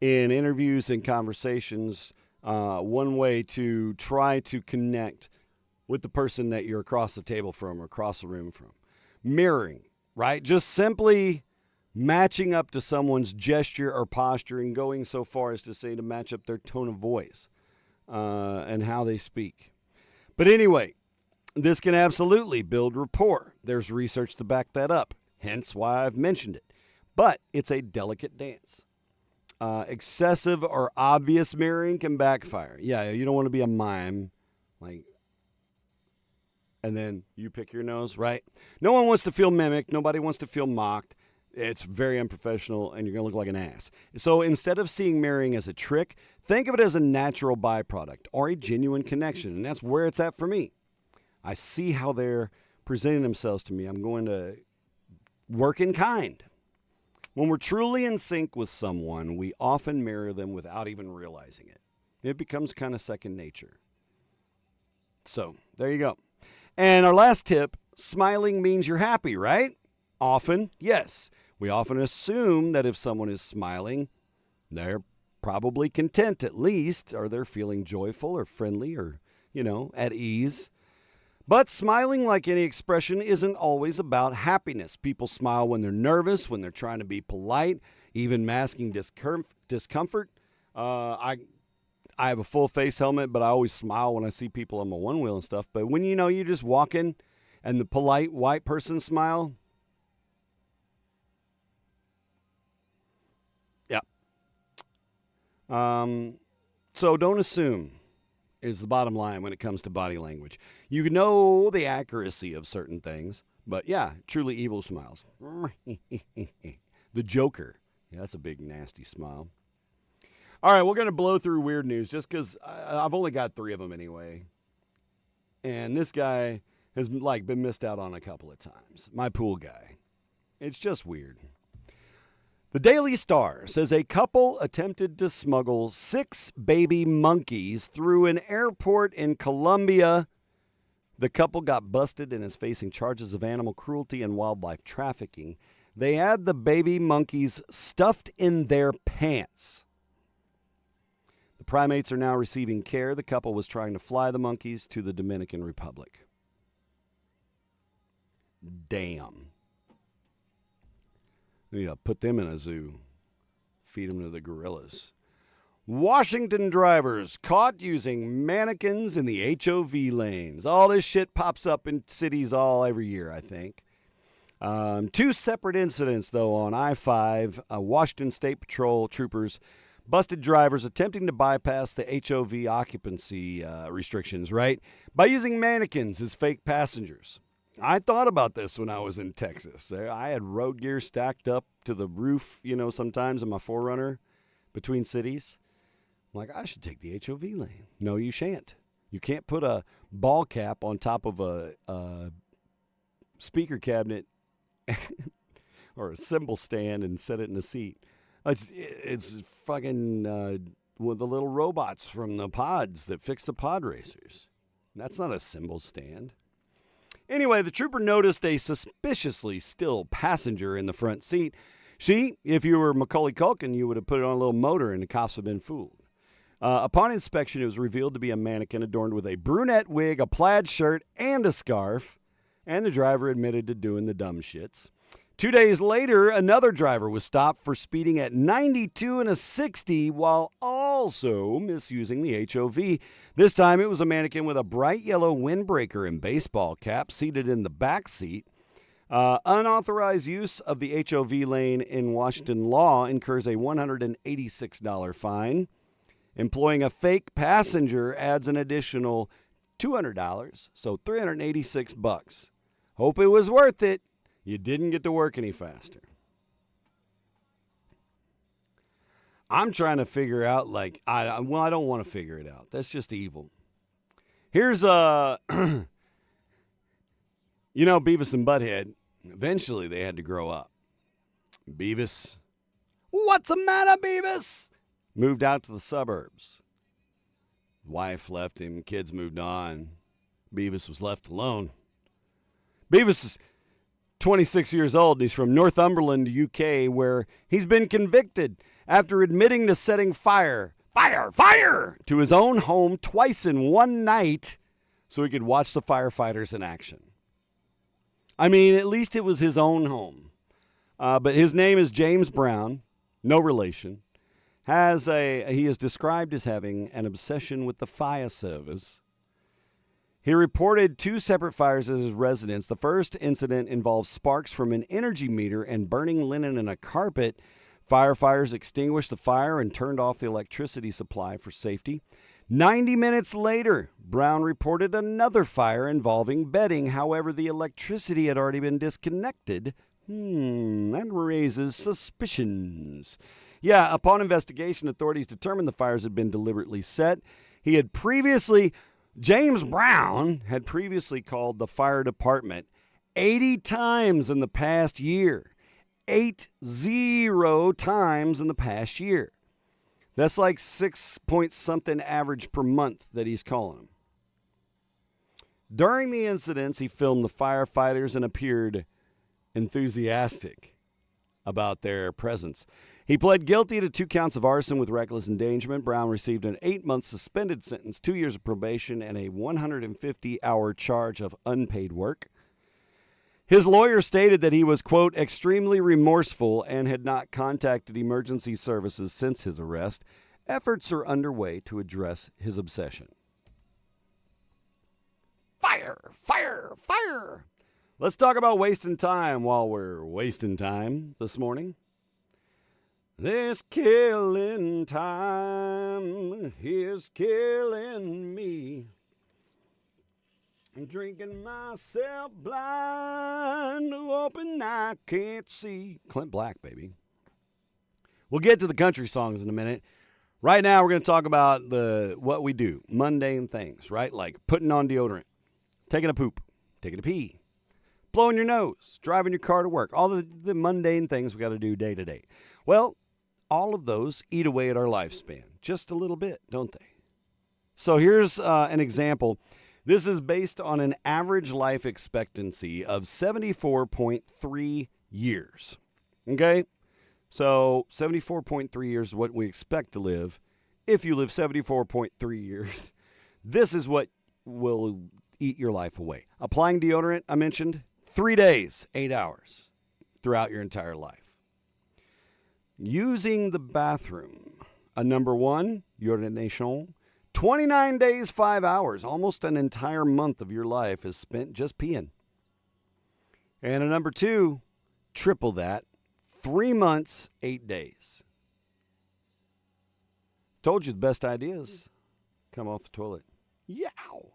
in interviews and conversations. One way to try to connect with the person that you're across the table from or across the room from. Mirroring, right? Just simply matching up to someone's gesture or posture and going so far as to say to match up their tone of voice and how they speak. But anyway, this can absolutely build rapport. There's research to back that up. Hence why I've mentioned it. But it's a delicate dance. Excessive or obvious mirroring can backfire. Yeah, you don't want to be a mime, and then you pick your nose, right? No one wants to feel mimicked. Nobody wants to feel mocked. It's very unprofessional, and you're going to look like an ass. So instead of seeing mirroring as a trick, think of it as a natural byproduct or a genuine connection, and that's where it's at for me. I see how they're presenting themselves to me. I'm going to work in kind. When we're truly in sync with someone, we often mirror them without even realizing it. It becomes kind of second nature. So, there you go. And our last tip, smiling means you're happy, right? Often, yes. We often assume that if someone is smiling, they're probably content at least, or they're feeling joyful or friendly or, at ease. But smiling, like any expression, isn't always about happiness. People smile when they're nervous, when they're trying to be polite, even masking discomfort. I have a full face helmet, but I always smile when I see people on my one wheel and stuff. But when you're just walking and the polite white person smile, yeah. So don't assume is the bottom line when it comes to body language. You know the accuracy of certain things, but yeah, truly evil smiles. The Joker. Yeah, that's a big, nasty smile. All right, we're going to blow through weird news just because I've only got 3 of them anyway. And this guy has been missed out on a couple of times. My pool guy. It's just weird. The Daily Star says a couple attempted to smuggle 6 baby monkeys through an airport in Colombia. The couple got busted and is facing charges of animal cruelty and wildlife trafficking. They had the baby monkeys stuffed in their pants. The primates are now receiving care. The couple was trying to fly the monkeys to the Dominican Republic. Damn. We need to put them in a zoo. Feed them to the gorillas. Washington drivers caught using mannequins in the HOV lanes. All this shit pops up in cities every year, I think. 2 separate incidents, though, on I-5. Washington State Patrol troopers busted drivers attempting to bypass the HOV occupancy restrictions, right, by using mannequins as fake passengers. I thought about this when I was in Texas. I had road gear stacked up to the roof, sometimes in my 4Runner between cities. I'm like, I should take the HOV lane. No, you shan't. You can't put a ball cap on top of a speaker cabinet or a cymbal stand and set it in a seat. It's fucking with the little robots from the pods that fix the pod racers. That's not a cymbal stand. Anyway, the trooper noticed a suspiciously still passenger in the front seat. If you were Macaulay Culkin, you would have put it on a little motor and the cops would have been fooled. Upon inspection, it was revealed to be a mannequin adorned with a brunette wig, a plaid shirt, and a scarf. And the driver admitted to doing the dumb shits. 2 days later, another driver was stopped for speeding at 92 and a 60 while also misusing the HOV. This time, it was a mannequin with a bright yellow windbreaker and baseball cap seated in the back seat. Unauthorized use of the HOV lane in Washington law incurs a $186 fine. Employing a fake passenger adds an additional $200, so $386. Hope it was worth it. You didn't get to work any faster. I'm trying to figure out, I don't want to figure it out. That's just evil. Here's Beavis and Butthead. Eventually, they had to grow up. Beavis, what's the matter, Beavis? Moved out to the suburbs. Wife left him. Kids moved on. Beavis was left alone. Beavis is 26 years old. He's from Northumberland, UK, where he's been convicted after admitting to setting fire to his own home twice in one night so he could watch the firefighters in action. I mean, at least it was his own home. But his name is James Brown, no relation. He is described as having an obsession with the fire service. He reported 2 separate fires at his residence. The first incident involved sparks from an energy meter and burning linen and a carpet. Firefighters extinguished the fire and turned off the electricity supply for safety. 90 minutes later, Brown reported another fire involving bedding. However, the electricity had already been disconnected. That raises suspicions. Yeah, upon investigation, authorities determined the fires had been deliberately set. James Brown had previously called the fire department 80 times in the past year. 80 times in the past year. That's like 6-point-something average per month that he's calling them. During the incidents, he filmed the firefighters and appeared enthusiastic about their presence. He pled guilty to 2 counts of arson with reckless endangerment. Brown received an 8-month suspended sentence, 2 years of probation, and a 150-hour charge of unpaid work. His lawyer stated that he was, quote, extremely remorseful and had not contacted emergency services since his arrest. Efforts are underway to address his obsession. Fire! Fire! Fire! Let's talk about wasting time while we're wasting time this morning. This killing time is killing me. I'm drinking myself blind, hoping I can't see. Clint Black, baby. We'll get to the country songs in a minute. Right now, we're going to talk about what we do, mundane things, right? Like putting on deodorant, taking a poop, taking a pee, blowing your nose, driving your car to work, all the mundane things we got to do day to day. Well, all of those eat away at our lifespan, just a little bit, don't they? So here's an example. This is based on an average life expectancy of 74.3 years. Okay? So 74.3 years is what we expect to live. If you live 74.3 years, this is what will eat your life away. Applying deodorant, I mentioned, 3 days, 8 hours throughout your entire life. Using the bathroom, number 1, urination, 29 days, 5 hours, almost an entire month of your life is spent just peeing. And number 2, triple that, 3 months, 8 days. Told you the best ideas come off the toilet. Yow.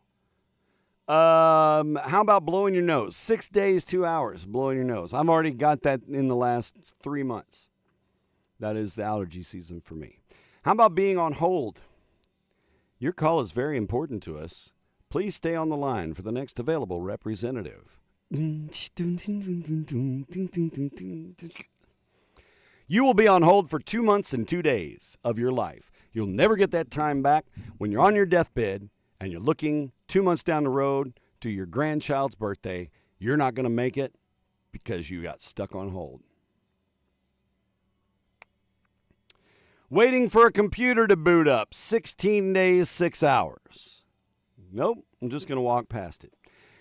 How about blowing your nose? 6 days, 2 hours blowing your nose. I've already got that in the last 3 months. That is the allergy season for me. How about being on hold? Your call is very important to us. Please stay on the line for the next available representative. You will be on hold for 2 months and 2 days of your life. You'll never get that time back when you're on your deathbed and you're looking 2 months down the road to your grandchild's birthday. You're not going to make it because you got stuck on hold. Waiting for a computer to boot up, 16 days, 6 hours. Nope, I'm just going to walk past it.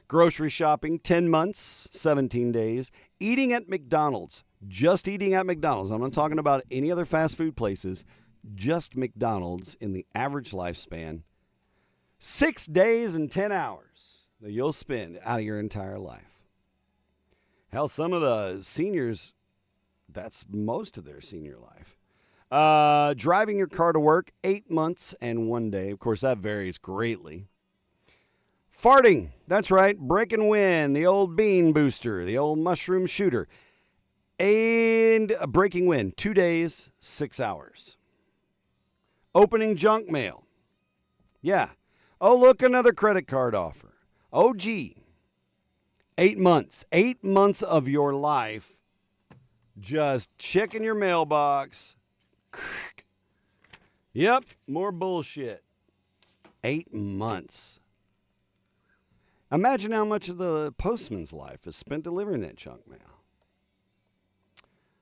Grocery shopping, 10 months, 17 days. Eating at McDonald's, just eating at McDonald's. I'm not talking about any other fast food places, just McDonald's in the average lifespan. 6 days and 10 hours that you'll spend out of your entire life. Hell, some of the seniors, that's most of their senior life. Driving your car to work, 8 months and 1 day. Of course, that varies greatly. Farting, that's right, break and win, the old bean booster, the old mushroom shooter. And a breaking win, 2 days, 6 hours. Opening junk mail. Yeah. Oh, look, another credit card offer. Oh, gee. 8 months. 8 months of your life just checking your mailbox. Yep, more bullshit. 8 months. Imagine how much of the postman's life is spent delivering that junk mail.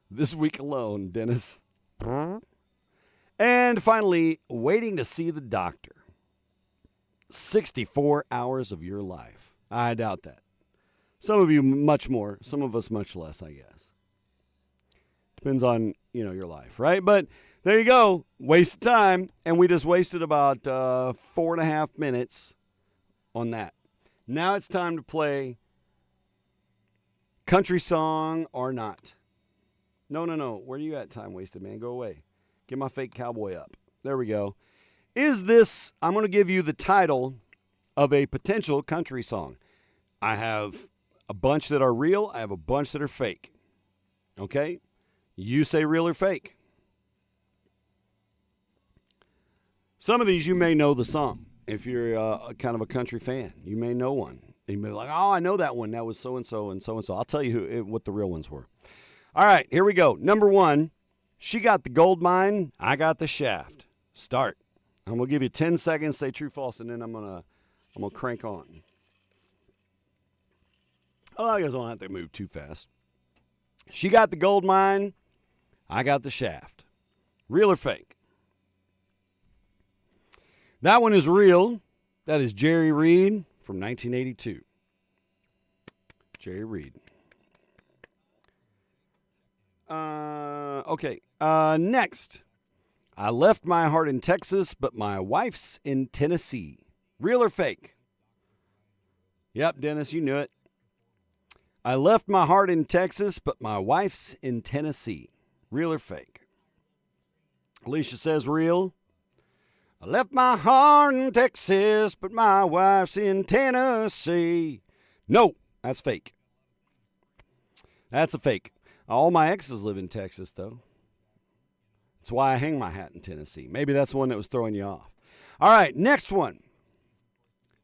This week alone, Dennis. And finally, waiting to see the doctor. 64 hours of your life. I doubt that. Some of you much more, some of us much less, I guess. Depends on, your life, right? But there you go. Waste of time. And we just wasted about 4.5 minutes on that. Now it's time to play country song or not. No. Where are you at, time wasted, man? Go away. Get my fake cowboy up. There we go. I'm going to give you the title of a potential country song. I have a bunch that are real. I have a bunch that are fake. Okay? You say real or fake. Some of these you may know the song. If you're kind of a country fan, you may know one. And you may be like, oh, I know that one. That was so-and-so and so-and-so. I'll tell you what the real ones were. All right, here we go. Number 1, she got the gold mine, I got the shaft. Start. I'm going to give you 10 seconds, say true, false, and then I'm going to crank on. Oh, I guess I don't have to move too fast. She got the gold mine, I got the shaft. Real or fake? That one is real. That is Jerry Reed from 1982. Jerry Reed. Okay. Next. I left my heart in Texas, but my wife's in Tennessee. Real or fake? Yep, Dennis, you knew it. I left my heart in Texas, but my wife's in Tennessee. Real or fake? Alicia says real. I left my heart in Texas, but my wife's in Tennessee. No, that's fake. That's a fake. All my exes live in Texas, though. That's why I hang my hat in Tennessee. Maybe that's the one that was throwing you off. All right, next one.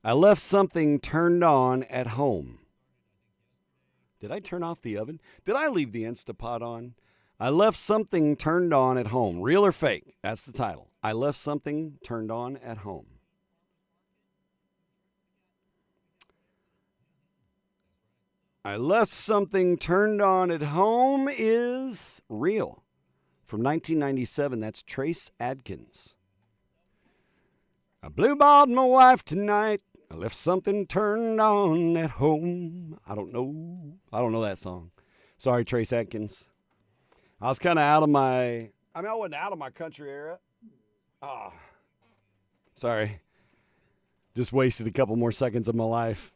I left something turned on at home. Did I turn off the oven? Did I leave the Instapot on? I left something turned on at home. Real or fake? That's the title. I left something turned on at home. I left something turned on at home is real. From 1997, that's Trace Adkins. I blue-balled my wife tonight. I left something turned on at home. I don't know that song. Sorry, Trace Adkins. I was kind of I wasn't out of my country era. Sorry. Just wasted a couple more seconds of my life.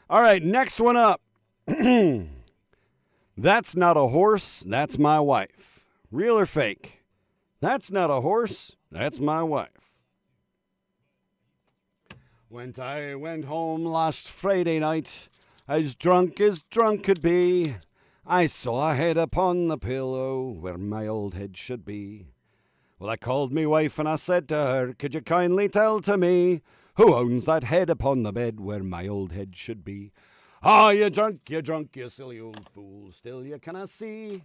All right, next one up. That's not a horse, that's my wife. Real or fake? That's not a horse, that's my wife. When I went home last Friday night, as drunk could be, I saw a head upon the pillow where my old head should be. Well, I called me wife and I said to her, could you kindly tell to me who owns that head upon the bed where my old head should be? Ah, you drunk, you silly old fool. Still you cannot see.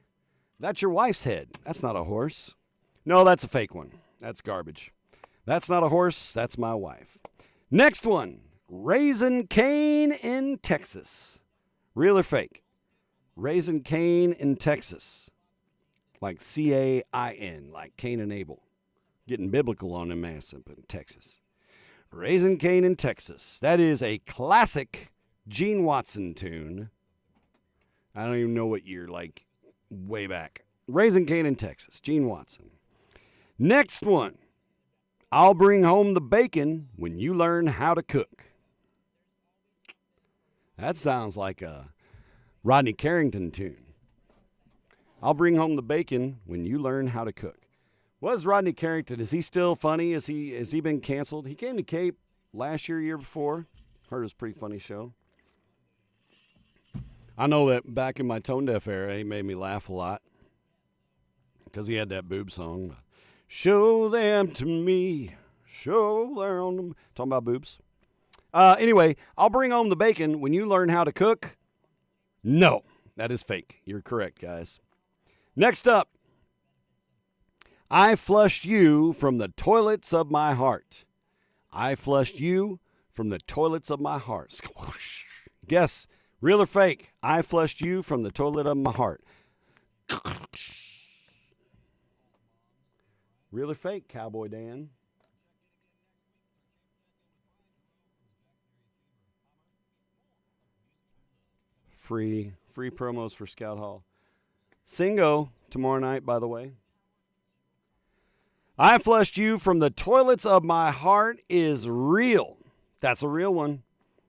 That's your wife's head. That's not a horse. No, that's a fake one. That's garbage. That's not a horse. That's my wife. Next one. Raising Cane in Texas. Real or fake? Raising Cane in Texas. Like C-A-I-N, like Cain and Abel. Getting biblical on them ass up in Texas. Raising Cane in Texas. That is a classic Gene Watson tune. I don't even know what year, like way back. Raising Cane in Texas, Gene Watson. Next one. I'll bring home the bacon when you learn how to cook. That sounds like a Rodney Carrington tune. I'll bring home the bacon when you learn how to cook. Was Rodney Carrington, is he still funny? Has he been canceled? He came to Cape last year before. Heard it was a pretty funny show. I know that back in my tone deaf era, he made me laugh a lot because he had that boob song. Show them to me. Show them. Talking about boobs. Anyway, I'll bring home the bacon when you learn how to cook. No, that is fake. You're correct, guys. Next up. I flushed you from the toilets of my heart. I flushed you from the toilets of my heart. Guess, real or fake? I flushed you from the toilet of my heart. Real or fake, Cowboy Dan? Free promos for Scout Hall. Singo tomorrow night, by the way. I flushed you from the toilets of my heart is real. That's a real one.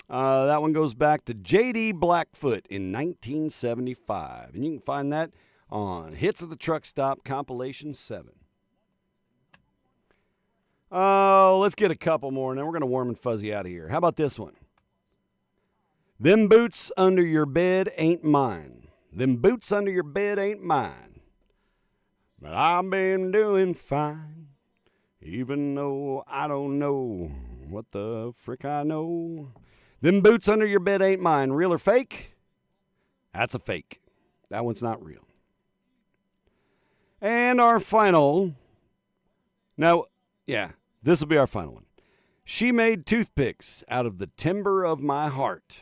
That one goes back to J.D. Blackfoot in 1975. And you can find that on Hits of the Truck Stop Compilation 7. Let's get a couple more, and then we're going to warm and fuzzy out of here. How about this one? Them boots under your bed ain't mine. Them boots under your bed ain't mine. But I've been doing fine, even though I don't know what the frick I know. Them boots under your bed ain't mine. Real or fake? That's a fake. That one's not real. And our final. Now, yeah, this will be our final one. She made toothpicks out of the timber of my heart.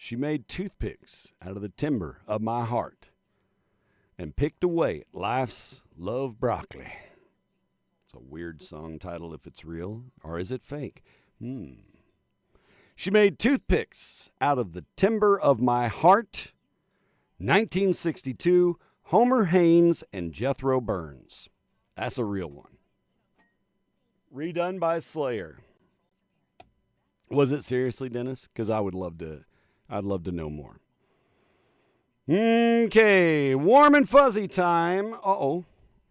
She made toothpicks out of the timber of my heart and picked away at life's love broccoli. It's a weird song title if it's real, or is it fake? She made toothpicks out of the timber of my heart. 1962, Homer Haynes and Jethro Burns. That's a real one. Redone by Slayer. Was it seriously, Dennis? Because I'd love to know more. Okay, warm and fuzzy time. Uh-oh.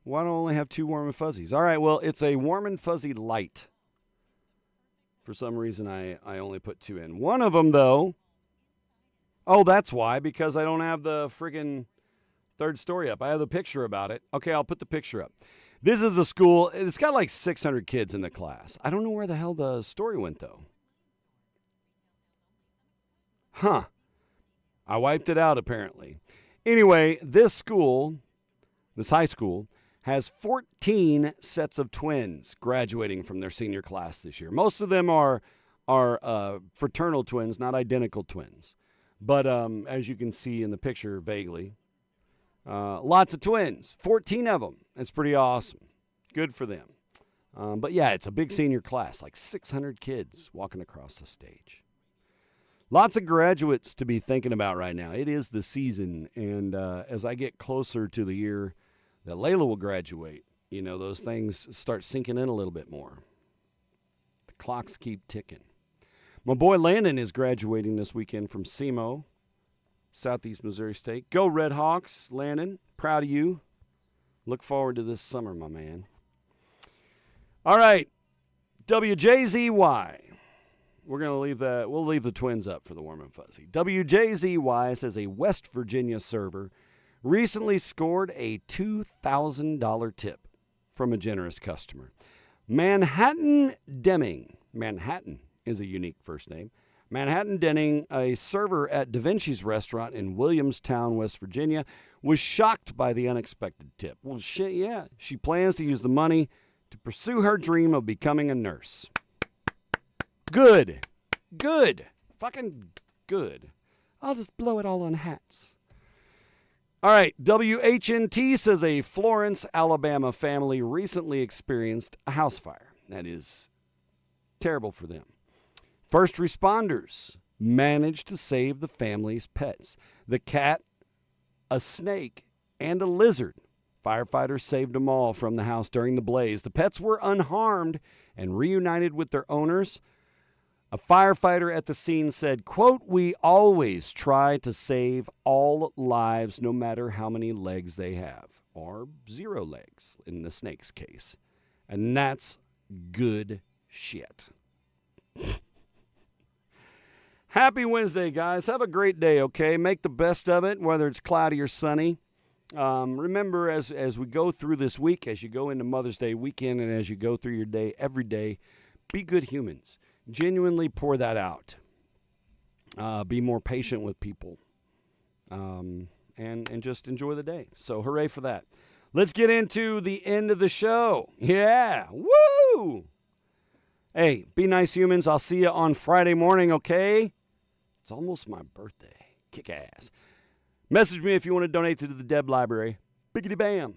Why do I only have 2 warm and fuzzies? All right, well, it's a warm and fuzzy light. For some reason, I only put 2 in. One of them, though, that's why, because I don't have the friggin' third story up. I have the picture about it. Okay, I'll put the picture up. This is a school. It's got like 600 kids in the class. I don't know where the hell the story went, though. Huh. I wiped it out, apparently. Anyway, this high school, has 14 sets of twins graduating from their senior class this year. Most of them are fraternal twins, not identical twins. But as you can see in the picture vaguely, lots of twins, 14 of them. It's pretty awesome. Good for them. But yeah, it's a big senior class, like 600 kids walking across the stage. Lots of graduates to be thinking about right now. It is the season, and as I get closer to the year that Layla will graduate, those things start sinking in a little bit more. The clocks keep ticking. My boy Landon is graduating this weekend from SEMO, Southeast Missouri State. Go Red Hawks, Landon. Proud of you. Look forward to this summer, my man. All right, WJZY. We're going to leave that. We'll leave the twins up for the warm and fuzzy. WJZY says a West Virginia server recently scored a $2,000 tip. from a generous customer. Manhattan Deming. Manhattan is a unique first name. Manhattan Denning, a server at Da Vinci's restaurant in Williamstown, West Virginia, was shocked by the unexpected tip. Well, shit, yeah. She plans to use the money to pursue her dream of becoming a nurse. Good. Good. Fucking good. I'll just blow it all on hats. All right, WHNT says a Florence, Alabama family recently experienced a house fire. That is terrible for them. First responders managed to save the family's pets. The cat, a snake, and a lizard. Firefighters saved them all from the house during the blaze. The pets were unharmed and reunited with their owners. A firefighter at the scene said, quote, "We always try to save all lives no matter how many legs they have." Or 0 legs in the snake's case. And that's good shit. Happy Wednesday, guys. Have a great day, okay? Make the best of it, whether it's cloudy or sunny. Remember, as we go through this week, as you go into Mother's Day weekend, and as you go through your day every day, be good humans. Genuinely pour that out. Be more patient with people. And just enjoy the day. So hooray for that. Let's get into the end of the show. Yeah. Woo! Hey, be nice humans. I'll see you on Friday morning, okay? It's almost my birthday. Kick ass. Message me if you want to donate to the Deb Library. Biggity bam.